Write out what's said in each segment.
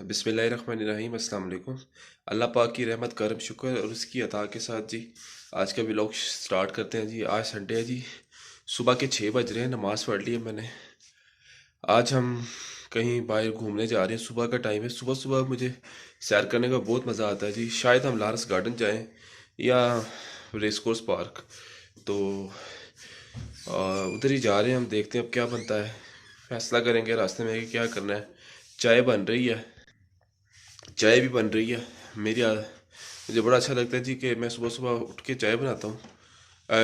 बिस्मिल्लाहिर्रहमानिर्रहीम अस्सलाम वालेकुम। अल्लाह पाक की रहमत करम शुक्र और उसकी अता के साथ जी आज का व्लॉग स्टार्ट करते हैं जी। आज संडे है जी, सुबह के 6 बज रहे हैं, नमाज़ पढ़ ली है मैंने। आज हम कहीं बाहर घूमने जा रहे हैं, सुबह का टाइम है। सुबह सुबह मुझे सैर करने का बहुत मज़ा आता है जी। शायद हम लारस गार्डन जाएं या रेस कोर्स पार्क, तो उधर ही जा रहे हैं। हम देखते हैं अब क्या बनता है, फैसला करेंगे रास्ते में कि क्या करना है। चाय बन रही है, चाय भी बन रही है। मुझे बड़ा अच्छा लगता है जी कि मैं सुबह सुबह उठ के चाय बनाता हूँ।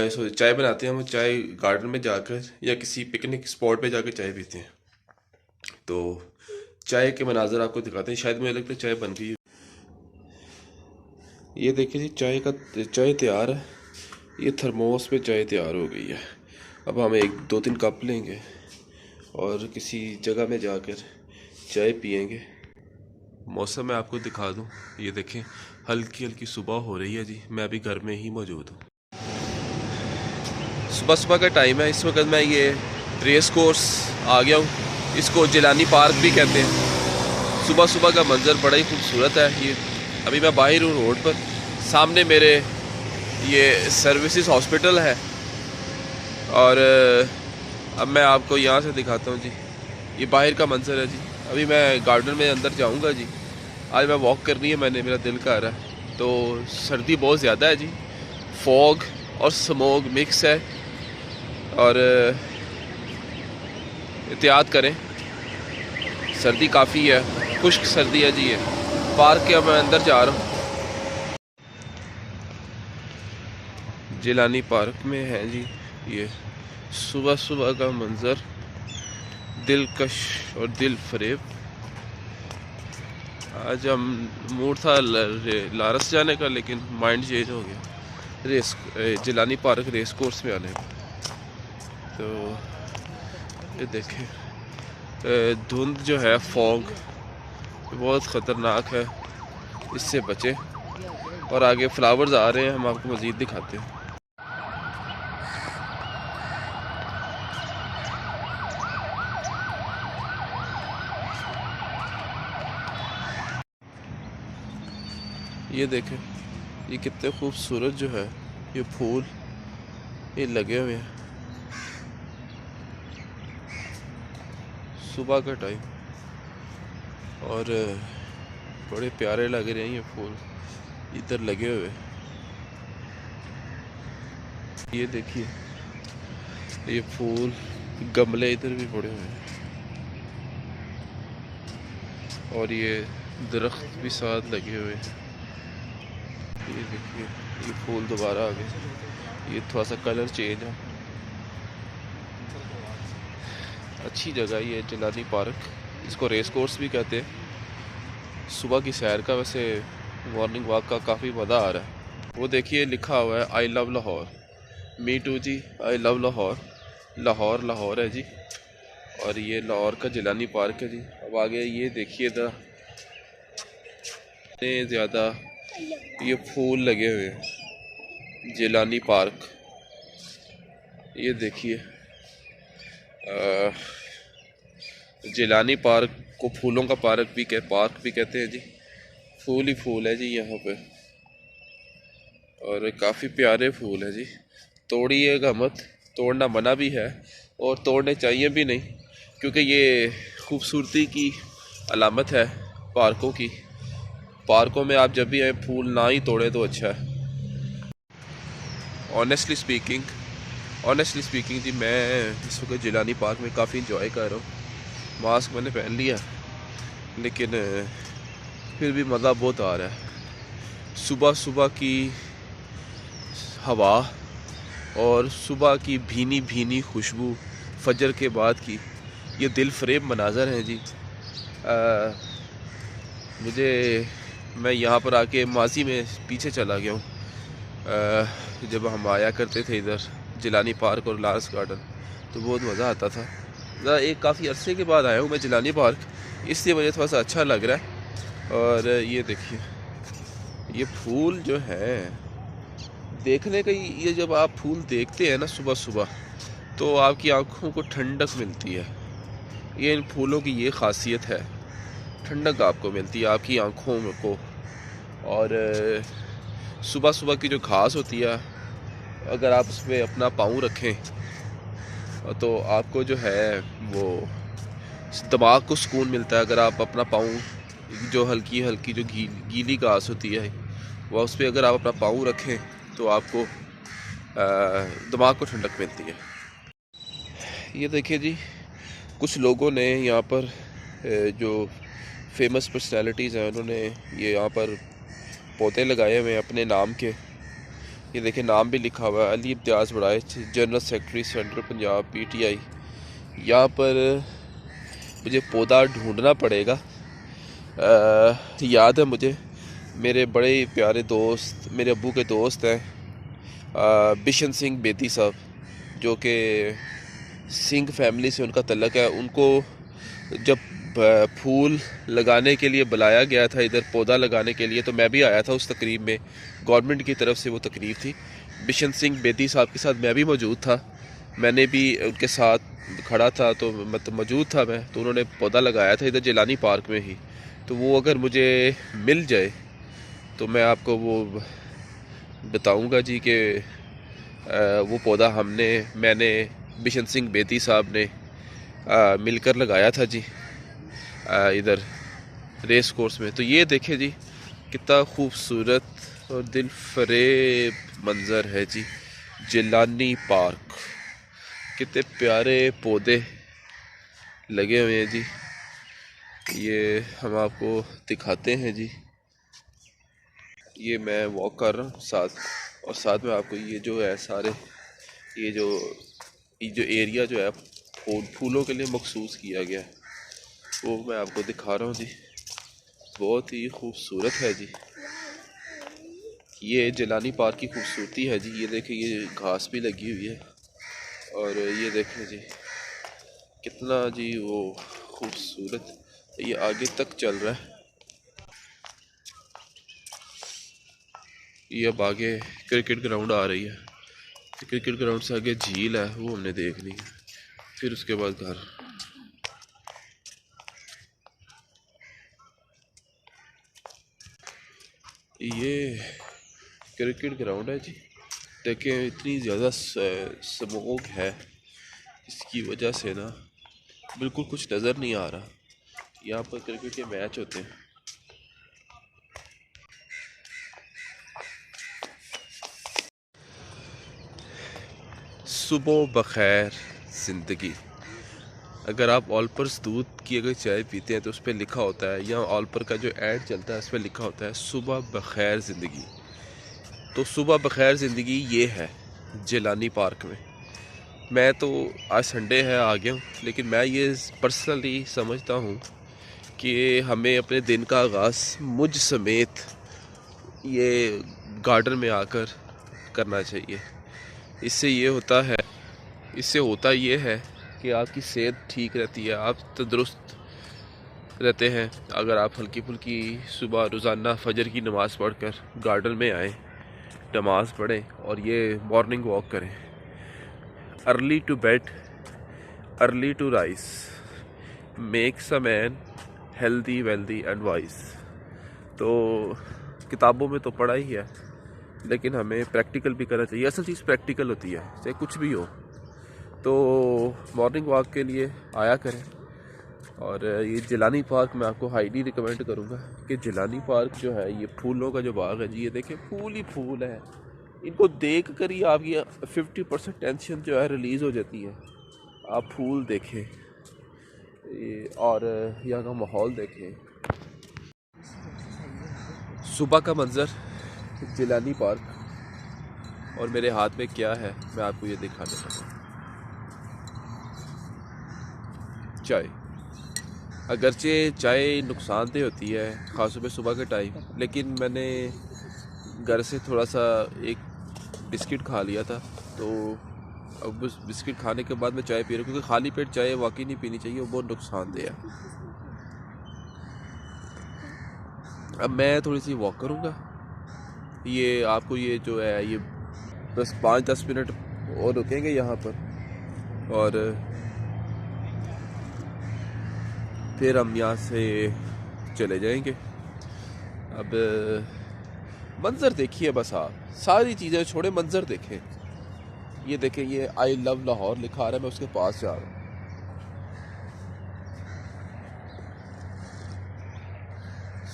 सॉरी, चाय बनाते हैं हम, चाय गार्डन में जाकर या किसी पिकनिक स्पॉट पे जाकर चाय पीते हैं। तो चाय के मनाजर आपको दिखाते हैं। शायद मुझे लगता है चाय बन गई है। ये देखिए जी, चाय तैयार है। ये थर्मोस पे चाय तैयार हो गई है। अब हम एक दो तीन कप लेंगे और किसी जगह में जाकर चाय पियेंगे। मौसम मैं आपको दिखा दूं, ये देखें, हल्की हल्की सुबह हो रही है जी। मैं अभी घर में ही मौजूद हूँ। सुबह सुबह का टाइम है। इस वक्त मैं ये रेस कोर्स आ गया हूँ। इसको जिलानी पार्क भी कहते हैं। सुबह सुबह का मंजर बड़ा ही खूबसूरत है। ये अभी मैं बाहर हूँ रोड पर, सामने मेरे ये सर्विसेज हॉस्पिटल है। और अब मैं आपको यहाँ से दिखाता हूँ जी, ये बाहर का मंजर है जी। अभी मैं गार्डन में अंदर जाऊँगा जी। आज मैं वॉक करनी है, मेरा दिल कर रहा है। तो सर्दी बहुत ज़्यादा है जी, फॉग और स्मोक मिक्स है। और एहतियात करें, सर्दी काफ़ी है, खुश्क सर्दी है जी। ये पार्क के मैं अंदर जा रहा हूँ। जिलानी पार्क में है जी ये सुबह सुबह का मंजर, दिलकश और दिल फरेब। आज हम मूड था लारस जाने का, लेकिन माइंड चेंज हो गया जिलानी पार्क रेस कोर्स में आने का। तो ये देखें, धुंध जो है, फॉग बहुत ख़तरनाक है, इससे बचें। और आगे फ्लावर्स आ रहे हैं, हम आपको मज़ीद दिखाते हैं। ये देखें, ये कितने खूबसूरत जो है ये फूल, ये लगे हुए हैं। सुबह का टाइम और बड़े प्यारे लग रहे हैं ये फूल इधर लगे हुए। ये देखिए, ये फूल गमले इधर भी पड़े हुए हैं। और ये दरख्त भी साथ लगे हुए हैं। ये देखिए, ये फूल दोबारा आ गए। ये थोड़ा सा कलर चेंज है। अच्छी जगह ये जिलानी पार्क, इसको रेस कोर्स भी कहते हैं। सुबह की सैर का, वैसे मॉर्निंग वॉक का काफ़ी मज़ा आ रहा है। वो देखिए लिखा हुआ है I love Lahore. Me too जी, आई लव लाहौर। लाहौर लाहौर है जी। और ये लाहौर का जिलानी पार्क है जी। अब आगे ये देखिए, इतने ज़्यादा ये फूल लगे हुए हैं जिलानी पार्क। ये देखिए, जिलानी पार्क को फूलों का पार्क भी कहते हैं जी। फूल ही फूल है जी यहाँ पे, और काफ़ी प्यारे फूल है जी। तोड़िएगा मत, तोड़ना मना भी है और तोड़ने चाहिए भी नहीं, क्योंकि ये खूबसूरती की अलामत है पार्कों की। पार्कों में आप जब भी आए, फूल ना ही तोड़े तो अच्छा है। ऑनेस्टली स्पीकिंग जी, मैं इस वक्त जिलानी पार्क में काफ़ी इंजॉय कर रहा हूँ। मास्क मैंने पहन लिया, लेकिन फिर भी मज़ा बहुत आ रहा है। सुबह सुबह की हवा और सुबह की भीनी भीनी खुशबू, फजर के बाद की, ये दिल फरेब मनाजर हैं जी। मैं यहाँ पर आके माजी में पीछे चला गया हूँ। जब हम आया करते थे इधर जिलानी पार्क और लारस गार्डन, तो बहुत मज़ा आता था। एक काफ़ी अरसे के बाद आया हूँ मैं जिलानी पार्क, इसलिए मुझे थोड़ा सा अच्छा लग रहा है। और ये देखिए, ये फूल जो है देखने का, ये जब आप फूल देखते हैं ना सुबह सुबह, तो आपकी आंखों को ठंडक मिलती है। ये इन फूलों की ये खासियत है। ठंडक आपको मिलती है आपकी आँखों को। और सुबह सुबह की जो घास होती है, अगर आप उसमें अपना पाँव रखें तो आपको जो है वो दिमाग को सुकून मिलता है। अगर आप अपना पाँव, जो हल्की हल्की जो गीली घास होती है, वह उस पर अगर आप अपना पाँव रखें तो आपको दिमाग को ठंडक मिलती है। ये देखिए जी, कुछ लोगों ने यहाँ पर जो फेमस पर्सनालिटीज़ हैं, उन्होंने ये यहाँ पर पौधे लगाए हुए हैं अपने नाम के। ये देखिए नाम भी लिखा हुआ है, अली इम्तियाज़ बड़ाई, general secretary central Punjab PTI। यहाँ पर मुझे पौधा ढूंढना पड़ेगा। याद है मुझे, मेरे बड़े प्यारे दोस्त, मेरे अब्बू के दोस्त हैं बिशन सिंह बेदी साहब, जो कि सिंह फैमिली से उनका तल्लक है। उनको जब फूल लगाने के लिए बुलाया गया था इधर, पौधा लगाने के लिए, तो मैं भी आया था उस तकरीब में। गवर्नमेंट की तरफ से वो तकरीब थी। बिशन सिंह बेदी साहब के साथ मैं भी मौजूद था, मैंने भी उनके साथ खड़ा था, तो मतलब मौजूद था मैं। तो उन्होंने पौधा लगाया था इधर जिलानी पार्क में ही। तो वो अगर मुझे मिल जाए तो मैं आपको वो बताऊंगा जी कि वो पौधा मैंने बिशन सिंह बेदी साहब ने मिलकर लगाया था जी इधर रेस कोर्स में। तो ये देखें जी, कितना खूबसूरत और दिल फरेब मंज़र है जी जिलानी पार्क। कितने प्यारे पौधे लगे हुए हैं जी। ये हम आपको दिखाते हैं जी। ये मैं वॉक कर रहा हूँ साथ में आपको ये जो है सारे ये जो एरिया जो है फूलों के लिए मखसूस किया गया है, वो मैं आपको दिखा रहा हूँ जी। बहुत ही खूबसूरत है जी। ये जिलानी पार्क की खूबसूरती है जी। ये देखें, ये घास भी लगी हुई है, और ये देखें जी कितना जी वो खूबसूरत। ये आगे तक चल रहा है। ये अब आगे क्रिकेट ग्राउंड आ रही है। क्रिकेट ग्राउंड से आगे झील है, वो हमने देखनी है। फिर उसके बाद घर। ये क्रिकेट ग्राउंड है जी। देखें, इतनी ज़्यादा स्मोक है, इसकी वजह से ना बिल्कुल कुछ नज़र नहीं आ रहा। यहाँ पर क्रिकेट के मैच होते हैं। सुबह बखैर ज़िंदगी। अगर आप ऑलपर्स दूध की अगर चाय पीते हैं तो उस पर लिखा होता है, या ऑलपर का जो ऐड चलता है उस पर लिखा होता है सुबह बखैर ज़िंदगी। तो सुबह बखैर ज़िंदगी ये है जिलानी पार्क में। मैं तो आज संडे है आ गया हूँ, लेकिन मैं ये पर्सनली समझता हूँ कि हमें अपने दिन का आगाज़ मुझ समेत ये गार्डन में आकर करना चाहिए। इससे होता ये है कि आपकी सेहत ठीक रहती है, आप तंदुरुस्त रहते हैं। अगर आप हल्की फुल्की सुबह रोज़ाना फजर की नमाज़ पढ़कर गार्डन में आएँ, नमाज़ पढ़ें और ये मॉर्निंग वॉक करें। Early to bed early to rise makes a man healthy wealthy and wise. तो किताबों में तो पढ़ा ही है, लेकिन हमें प्रैक्टिकल भी करना चाहिए। असल चीज़ प्रैक्टिकल होती है, चाहे कुछ भी हो। तो मॉर्निंग वॉक के लिए आया करें। और ये जिलानी पार्क मैं आपको हाईली रिकमेंड करूँगा कि जिलानी पार्क जो है, ये फूलों का जो बाग है जी, ये देखें फूल ही फूल है। इनको देख कर ही आपकी 50% टेंशन जो है रिलीज़ हो जाती है। आप फूल देखें और यहाँ का माहौल देखें। सुबह का मंज़र जिलानी पार्क, और मेरे हाथ में क्या है मैं आपको ये दिखा देता हूँ। चाय। अगरचे चाय नुकसानदेह होती है ख़ासतौर पे सुबह के टाइम, लेकिन मैंने घर से थोड़ा सा एक बिस्किट खा लिया था, तो अब उस बिस्किट खाने के बाद मैं चाय पी रहा हूँ, क्योंकि खाली पेट चाय वाकई नहीं पीनी चाहिए, वो बहुत नुकसानदेह है। अब मैं थोड़ी सी वॉक करूँगा। ये आपको ये जो है ये बस 5-10 मिनट और रुकेंगे यहाँ पर, और फिर हम यहाँ से चले जाएंगे। अब मंज़र देखिए बस, आप सारी चीज़ें छोड़े मंज़र देखें। ये देखें, ये आई लव लाहौर लिखा आ रहा है, मैं उसके पास जा रहा हूँ।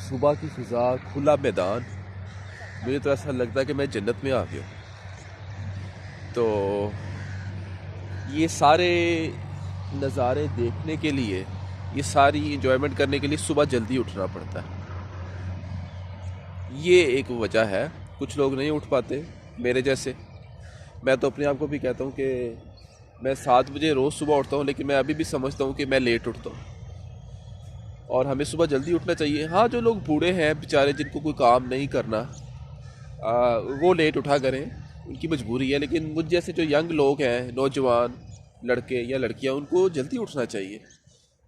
सुबह की फिजा, खुला मैदान, मुझे तो ऐसा लगता है कि मैं जन्नत में आ गया हूँ। तो ये सारे नज़ारे देखने के लिए, ये सारी इंजॉयमेंट करने के लिए सुबह जल्दी उठना पड़ता है। ये एक वजह है, कुछ लोग नहीं उठ पाते मेरे जैसे। मैं तो अपने आप को भी कहता हूँ कि मैं 7 बजे रोज़ सुबह उठता हूँ, लेकिन मैं अभी भी समझता हूँ कि मैं लेट उठता हूँ और हमें सुबह जल्दी उठना चाहिए। हाँ, जो लोग बूढ़े हैं बेचारे, जिनको कोई काम नहीं करना, वो लेट उठा करें, उनकी मजबूरी है। लेकिन मुझ जैसे जो यंग लोग हैं, नौजवान लड़के या लड़कियां, उनको जल्दी उठना चाहिए।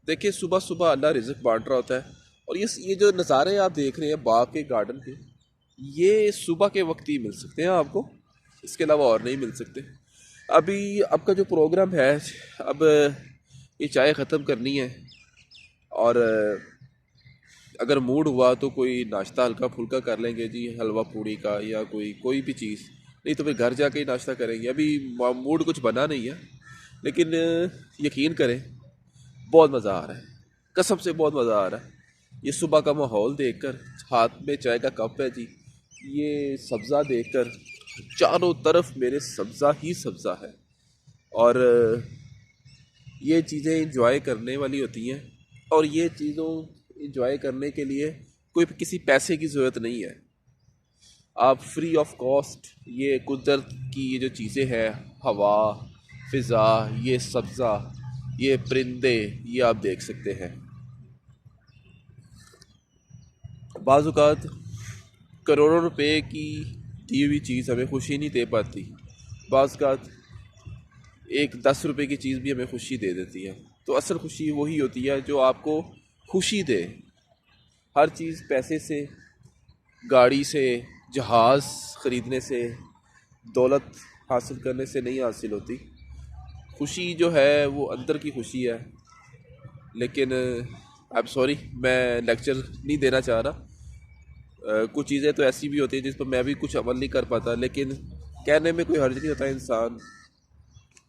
देखिए, सुबह सुबह अल्लाह रिज़्क बांट रहा होता है। और ये जो नज़ारे आप देख रहे हैं बाग के, गार्डन के, ये सुबह के वक्त ही मिल सकते हैं आपको, इसके अलावा और नहीं मिल सकते। अभी आपका जो प्रोग्राम है, अब ये चाय ख़त्म करनी है और अगर मूड हुआ तो कोई नाश्ता हल्का फुल्का कर लेंगे जी, हलवा पूड़ी का या कोई भी चीज़। नहीं तो फिर घर जाके ही नाश्ता करेंगे। अभी मूड कुछ बना नहीं है, लेकिन यकीन करें बहुत मज़ा आ रहा है, कसम से बहुत मज़ा आ रहा है। ये सुबह का माहौल देखकर, हाथ में चाय का कप है जी, ये सब्ज़ा देखकर, चारों तरफ मेरे सब्ज़ा ही सब्ज़ा है। और ये चीज़ें इंजॉय करने वाली होती हैं। और ये चीज़ों इंजॉय करने के लिए कोई किसी पैसे की ज़रूरत नहीं है। आप फ्री ऑफ कॉस्ट ये कुदरत की ये जो चीज़ें हैं, हवा, फ़िज़ा, ये सब्ज़ा, ये परिंदे, ये आप देख सकते हैं। बाज़ औक़ात करोड़ों रुपए की दी हुई चीज़ हमें खुशी नहीं दे पाती। बाज़ औक़ात एक 10 रुपए की चीज़ भी हमें खुशी दे देती है। तो असल खुशी वही होती है जो आपको खुशी दे। हर चीज़ पैसे से, गाड़ी से, जहाज़ ख़रीदने से, दौलत हासिल करने से नहीं हासिल होती। खुशी जो है वो अंदर की खुशी है। लेकिन आई एम सॉरी, मैं लेक्चर नहीं देना चाह रहा। कुछ चीज़ें तो ऐसी भी होती हैं जिस पर मैं भी कुछ अमल नहीं कर पाता, लेकिन कहने में कोई हर्ज नहीं होता। इंसान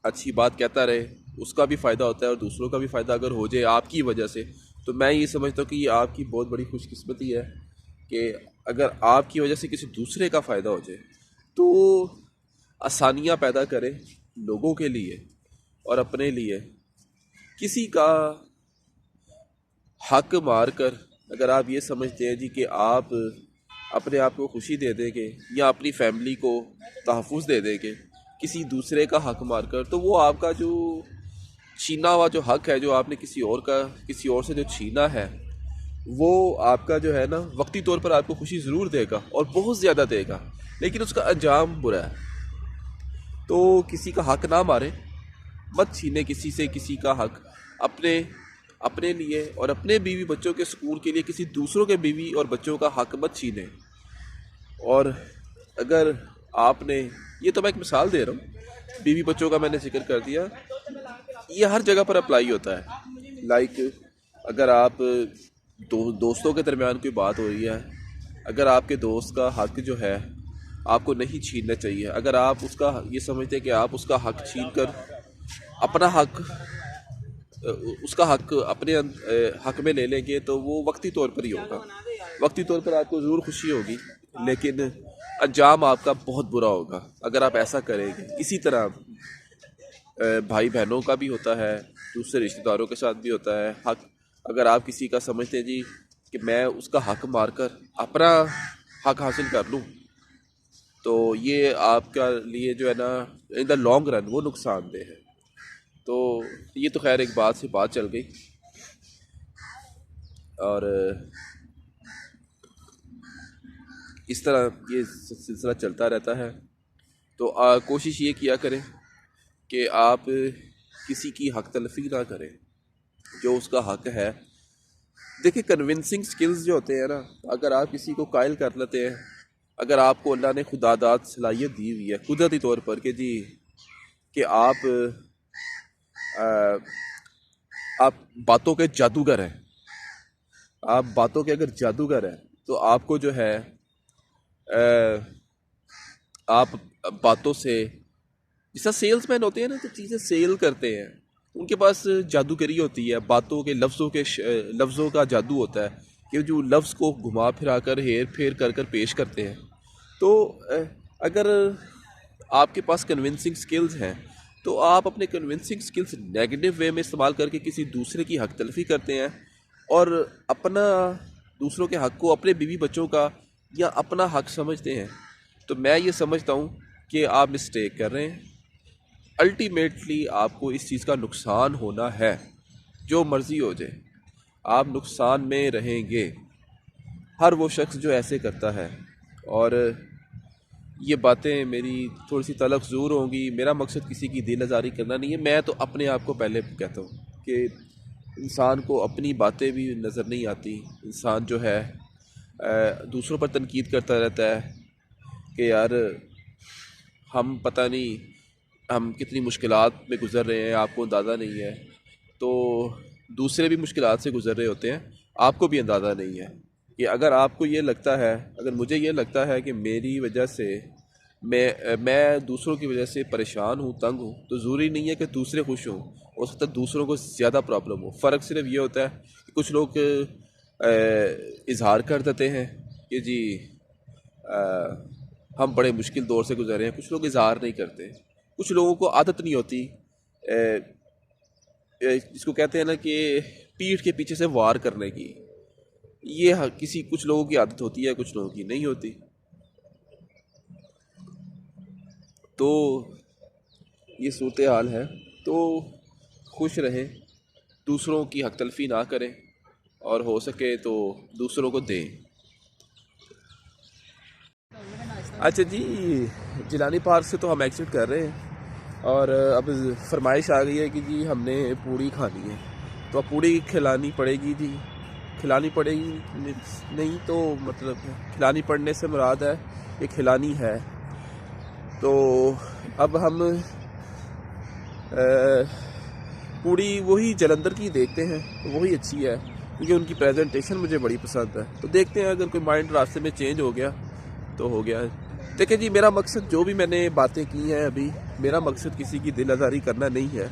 अच्छी बात कहता रहे, उसका भी फ़ायदा होता है और दूसरों का भी फ़ायदा अगर हो जाए आपकी वजह से, तो मैं ये समझता हूँ कि ये आपकी बहुत बड़ी खुशकिस्मती है कि अगर आपकी वजह से किसी दूसरे का फ़ायदा हो जाए। तो आसानियाँ पैदा करें लोगों के लिए और अपने लिए। किसी का हक मार कर अगर आप ये समझते हैं जी कि आप अपने आप को खुशी दे देंगे या अपनी फैमिली को तहफ़्फ़ुज़ दे देंगे किसी दूसरे का हक मार कर, तो वो आपका जो छीना हुआ जो हक है, जो आपने किसी और से जो छीना है, वो आपका जो है ना, वक्ती तौर पर आपको खुशी ज़रूर देगा और बहुत ज़्यादा देगा, लेकिन उसका अंजाम बुरा है। तो किसी का हक ना मारें, मत छीने किसी से किसी का हक। अपने अपने लिए और अपने बीवी बच्चों के सुकून के लिए किसी दूसरों के बीवी और बच्चों का हक मत छीने। और अगर आपने, ये तो मैं एक मिसाल दे रहा हूँ, बीवी बच्चों का मैंने जिक्र कर दिया, ये हर जगह पर अप्लाई होता है। लाइक अगर आप दोस्तों के दरमियान कोई बात हो रही है, अगर आपके दोस्त का हक जो है आपको नहीं छीनना चाहिए। अगर आप उसका ये समझते हैं कि आप उसका हक छीन कर अपना हक, उसका हक अपने हक में ले लेंगे, तो वो वक्ती तौर पर ही होगा। वक्ती तौर पर आपको ज़रूर खुशी होगी, लेकिन अंजाम आपका बहुत बुरा होगा अगर आप ऐसा करेंगे। इसी तरह भाई बहनों का भी होता है, दूसरे रिश्तेदारों के साथ भी होता है हक। अगर आप किसी का समझते हैं जी कि मैं उसका हक मारकर अपना हक हासिल कर लूँ, तो ये आपका लिए जो है ना, इन द लॉन्ग रन वो नुकसानदेह है। तो ये तो खैर एक बात से बात चल गई। और इस तरह ये सिलसिला चलता रहता है। तो कोशिश ये किया करें कि आप किसी की हक तलफी ना करें जो उसका हक है। देखिए, कन्विंसिंग स्किल्स जो होते हैं ना, अगर आप किसी को कायल कर लेते हैं, अगर आपको अल्लाह ने खुदादाद सलाहियत दी हुई है कुदरती तौर पर कि जी कि आप बातों के जादूगर हैं, आप बातों के अगर जादूगर हैं तो आपको जो है अ, आप बातों से, जैसा सेल्समैन होते हैं ना, तो चीज़ें सेल करते हैं, उनके पास जादूगरी होती है, बातों के लफ्ज़ों का जादू होता है कि जो लफ्ज़ को घुमा फिरा कर हेर फेर कर कर पेश करते हैं। तो अगर आपके पास कन्विंसिंग स्किल्स हैं तो आप अपने कन्विंसिंग स्किल्स नेगेटिव वे में इस्तेमाल करके किसी दूसरे की हक तलफी करते हैं और अपना, दूसरों के हक को अपने बीवी बच्चों का या अपना हक समझते हैं। तो मैं ये समझता हूँ कि आप मिस्टेक कर रहे हैं। अल्टीमेटली आपको इस चीज़ का नुकसान होना है, जो मर्ज़ी हो जाए आप नुकसान में रहेंगे। हर वो शख्स जो ऐसे करता है, और ये बातें मेरी थोड़ी सी तलख ज़रूर होंगी, मेरा मकसद किसी की दिल आज़ारी करना नहीं है। मैं तो अपने आप को पहले कहता हूँ कि इंसान को अपनी बातें भी नज़र नहीं आती। इंसान जो है दूसरों पर तनकीद करता रहता है कि यार हम पता नहीं हम कितनी मुश्किलात में गुज़र रहे हैं, आपको अंदाज़ा नहीं है। तो दूसरे भी मुश्किलात से गुज़र रहे होते हैं, आपको भी अंदाज़ा नहीं है। कि अगर आपको ये लगता है, अगर मुझे ये लगता है कि मेरी वजह से मैं दूसरों की वजह से परेशान हूँ, तंग हूँ, तो ज़रूरी नहीं है कि दूसरे खुश हों। हो सकता है दूसरों को ज़्यादा प्रॉब्लम हो। फ़र्क सिर्फ ये होता है कि कुछ लोग इजहार कर देते हैं कि जी हम बड़े मुश्किल दौर से गुजर रहे हैं। कुछ लोग इजहार नहीं करते। कुछ लोगों को आदत नहीं होती, जिसको कहते हैं ना कि पीठ के पीछे से वार करने की। ये किसी कुछ लोगों की आदत होती है, कुछ लोगों की नहीं होती। तो ये सूरत हाल है। तो खुश रहें, दूसरों की हक तलफी ना करें, और हो सके तो दूसरों को दें। अच्छा जी, जिलानी पार्क से तो हम एग्ज़िट कर रहे हैं और अब फरमाइश आ गई है कि जी हमने पूड़ी खानी है, तो अब पूड़ी खिलानी पड़ेगी जी। खिलानी पड़ेगी नहीं तो मतलब खिलानी पड़ने से मुराद है कि खिलानी है। तो अब हम पूड़ी वही जलंधर की देखते हैं, वही अच्छी है क्योंकि उनकी प्रेजेंटेशन मुझे बड़ी पसंद है। तो देखते हैं, अगर कोई माइंड रास्ते में चेंज हो गया तो हो गया। देखिए जी, मेरा मकसद, जो भी मैंने बातें की हैं अभी, मेरा मकसद किसी की दिल आज़ारी करना नहीं है।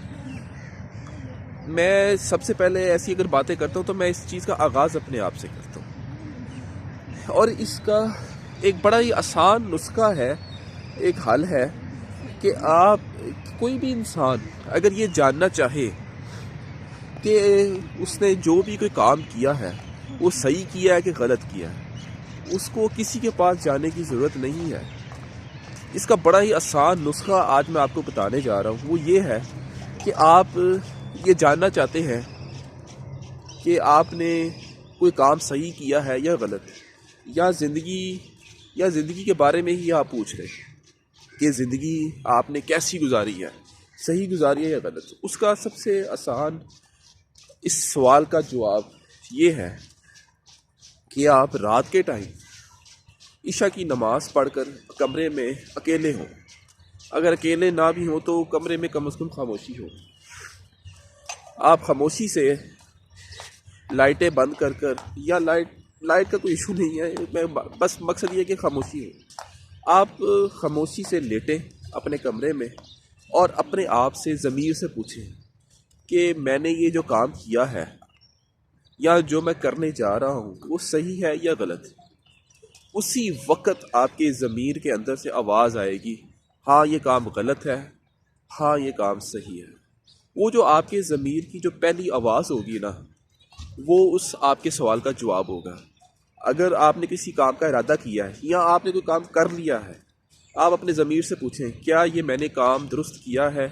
मैं सबसे पहले ऐसी अगर बातें करता हूँ तो मैं इस चीज़ का आगाज़ अपने आप से करता हूँ, और इसका एक बड़ा ही आसान नुस्खा है, एक हल है कि आप, कोई भी इंसान अगर ये जानना चाहे कि उसने जो भी कोई काम किया है वो सही किया है कि गलत किया है, उसको किसी के पास जाने की ज़रूरत नहीं है। इसका बड़ा ही आसान नुस्खा आज मैं आपको बताने जा रहा हूँ। वो ये है कि आप ये जानना चाहते हैं कि आपने कोई काम सही किया है या गलत, या ज़िंदगी के बारे में ही आप पूछ रहे हैं कि ज़िंदगी आपने कैसी गुजारी है, सही गुजारी है या गलत। उसका सबसे आसान इस सवाल का जवाब ये है कि आप रात के टाइम ईशा की नमाज़ पढ़कर कमरे में अकेले हों। अगर अकेले ना भी हों तो कमरे में कम से कम खामोशी हो। आप खामोशी से लाइटें बंद कर कर, या लाइट का कोई इशू नहीं है, मैं बस मकसद ये कि खामोशी हो। आप खामोशी से लेटें अपने कमरे में और अपने आप से ज़मीर से पूछें कि मैंने ये जो काम किया है या जो मैं करने जा रहा हूँ वो सही है या गलत। उसी वक्त आपके ज़मीर के अंदर से आवाज़ आएगी, हाँ ये काम गलत है, हाँ ये काम सही है। वो जो आपके ज़मीर की जो पहली आवाज़ होगी ना, वो उस आपके सवाल का जवाब होगा। अगर आपने किसी काम का इरादा किया है या आपने कोई काम कर लिया है, आप अपने ज़मीर से पूछें क्या ये मैंने काम दुरुस्त किया है,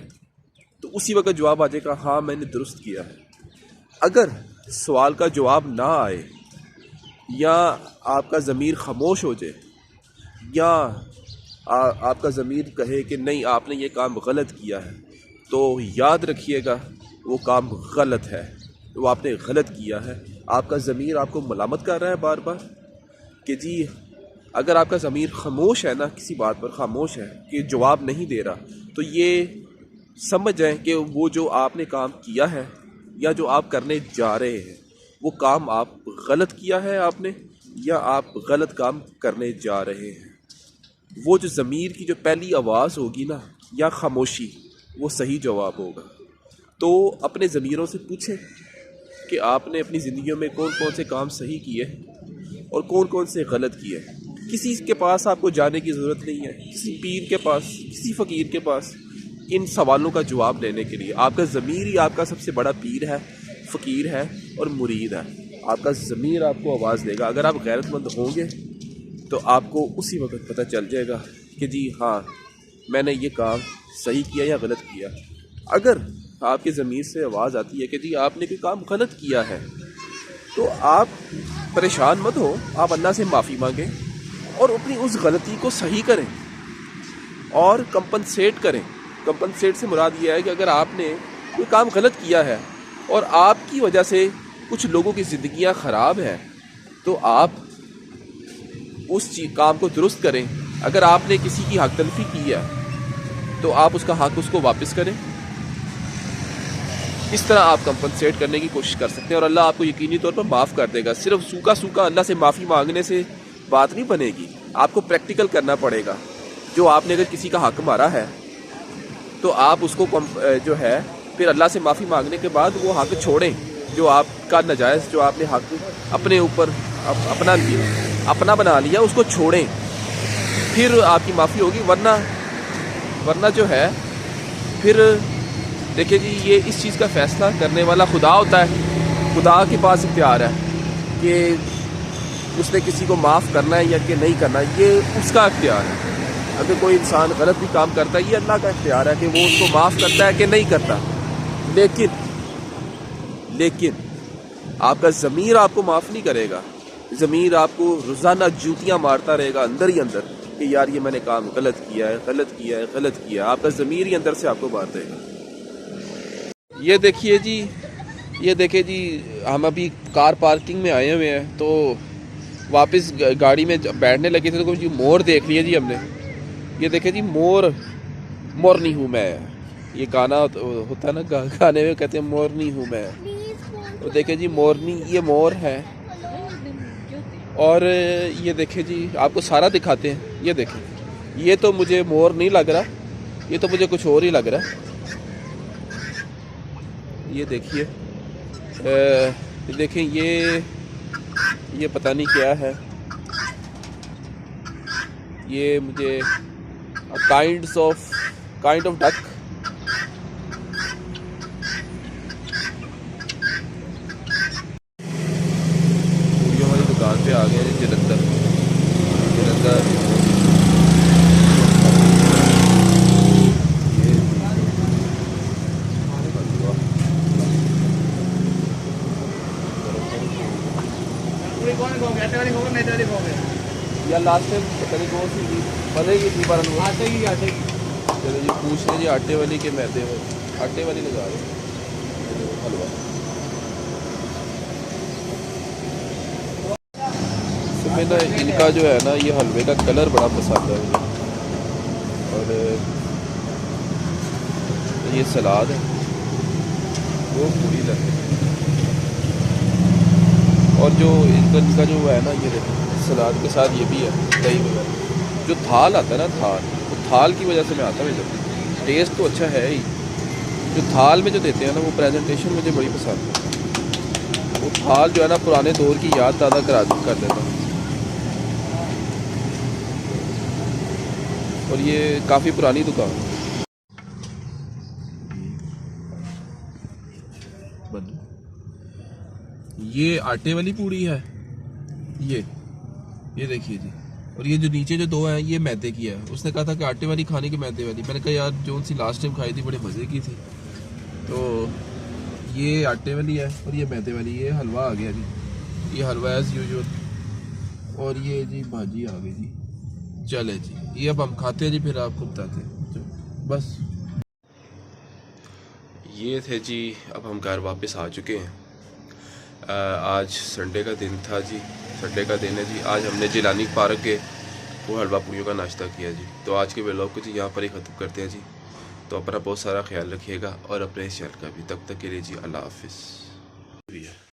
तो उसी वक्त जवाब आ जाएगा, हाँ मैंने दुरुस्त किया है। अगर सवाल का जवाब ना आए या आपका ज़मीर खामोश हो जाए, या आपका ज़मीर कहे कि नहीं आपने ये काम गलत किया है, तो याद रखिएगा वो काम गलत है, वो आपने गलत किया है। आपका ज़मीर आपको मलामत कर रहा है बार बार कि जी, अगर आपका ज़मीर खामोश है ना, किसी बात पर खामोश है कि जवाब नहीं दे रहा, तो ये समझ जाएं कि वो जो आपने काम किया है या जो आप करने जा रहे हैं, वो काम आप गलत किया है आपने, या आप गलत काम करने जा रहे हैं। वो जो ज़मीर की जो पहली आवाज़ होगी ना, या खामोशी, वो सही जवाब होगा। तो अपने ज़मीरों से पूछें कि आपने अपनी ज़िंदगी में कौन कौन से काम सही किए और कौन कौन से गलत किए। किसी के पास आपको जाने की ज़रूरत नहीं है, किसी पीर के पास, किसी फ़कीर के पास इन सवालों का जवाब देने के लिए। आपका ज़मीर ही आपका सबसे बड़ा पीर है, फ़कीर है और मुरीद है। आपका ज़मीर आपको आवाज़ देगा। अगर आप गैरतमंद होंगे तो आपको उसी वक्त पता चल जाएगा कि जी हाँ, मैंने ये काम सही किया या गलत किया। अगर आपके ज़मीर से आवाज़ आती है कि जी आपने कोई काम गलत किया है, तो आप परेशान मत हो, आप अल्लाह से माफ़ी मांगें और अपनी उस गलती को सही करें और कंपनसेट करें। कंपनसेट से मुराद ये है कि अगर आपने कोई काम गलत किया है और आपकी वजह से कुछ लोगों की ज़िंदगियां ख़राब हैं, तो आप उस काम को दुरुस्त करें। अगर आपने किसी की हक तलफी की है तो आप उसका हक उसको वापस करें। इस तरह आप कंपनसेट करने की कोशिश कर सकते हैं और अल्लाह आपको यकीनी तौर पर माफ़ कर देगा। सिर्फ सूखा सूखा अल्लाह से माफ़ी मांगने से बात नहीं बनेगी, आपको प्रैक्टिकल करना पड़ेगा। जो आपने अगर किसी का हक मारा है तो आप उसको जो है फिर अल्लाह से माफ़ी मांगने के बाद वो हक छोड़ें जो आपका नाजायज़, जो आपने हक अपने ऊपर अपना बना लिया, उसको छोड़ें, फिर आपकी माफ़ी होगी। वरना जो है फिर देखिए जी, ये इस चीज़ का फ़ैसला करने वाला खुदा होता है। खुदा के पास इख्तियार है कि उसने किसी को माफ़ करना है या कि नहीं करना, ये उसका इख्तियार है। अगर कोई इंसान गलत भी काम करता है, ये अल्लाह का इख्तियार है कि वो उसको माफ़ करता है कि नहीं करता। लेकिन आपका ज़मीर आपको माफ़ नहीं करेगा। ज़मीर आपको रोज़ाना जूतियाँ मारता रहेगा अंदर ही अंदर कि यार ये मैंने काम गलत किया है। आपका ज़मीर ही अंदर से आपको मार देगा। ये देखिए जी, हम अभी कार पार्किंग में आए हुए हैं, तो वापस गाड़ी में बैठने लगे थे तो जी मोर देख लिया जी हमने। ये देखिए जी, मोर नहीं हूँ मैं। ये गाना होता है ना, गाने में कहते हैं मोर नहीं हूँ मैं। तो देखिए जी, ये मोर है। और ये देखिए जी, आपको सारा दिखाते हैं। ये देखिए, ये तो मुझे मोर नहीं लग रहा, ये तो मुझे कुछ और ही लग रहा है। ये देखिए, देखें, ये पता नहीं क्या है। ये मुझे काइंड ऑफ डक। पूरियों वाली दुकान पे आ गए हैं जलंधर। या लास्ट टाइम पता नहीं कौन सी थी, पता ही थी पर आटे की। चलो जी, पूछ रहे जी आटे वाली के मैदे वाली। आटे वाली लगा रहे हलवा। सुबह ना इनका जो है ना, ये हलवे का कलर बड़ा पसंद है मुझे। और ये सलाद है, वो पूरी लगती है। और जो इनका जो है ना, ये देखो, सलाद के साथ ये भी है दही वगैरह। जो थाल आता है ना, वो थाल की वजह से मैं आता हूँ इधर। टेस्ट तो अच्छा है ही, जो थाल में जो देते हैं ना, वो प्रेजेंटेशन मुझे बड़ी पसंद है। वो थाल जो है ना, पुराने दौर की याद ताज़ा कर देता है। और ये काफ़ी पुरानी दुकान है। ये आटे वाली पूड़ी है, ये देखिए जी। और ये जो नीचे जो दो हैं, ये मैदे की है। उसने कहा था कि आटे वाली खाने की मैदे वाली। मैंने कहा यार, जो सी लास्ट टाइम खाई थी बड़े मज़े की थी। तो ये आटे वाली है और ये मैदे वाली। ये हलवा आ गया जी, ये हलवा एज़ यूजुअल। और ये जी भाजी आ गई जी। चले जी, ये अब हम खाते हैं जी, फिर आपको बताते हैं। बस ये थे जी, अब हम घर वापस आ चुके हैं। आज संडे का दिन था जी, संडे का दिन है जी। आज हमने जिलानी पार्क के वो हलवा पूड़ियों का नाश्ता किया जी। तो आज के व्लॉग को जी यहाँ पर ही ख़त्म करते हैं जी। तो अपना बहुत सारा ख्याल रखिएगा और अपने इस चैनल का भी। तब तक के लिए जी, अल्लाह हाफिज़।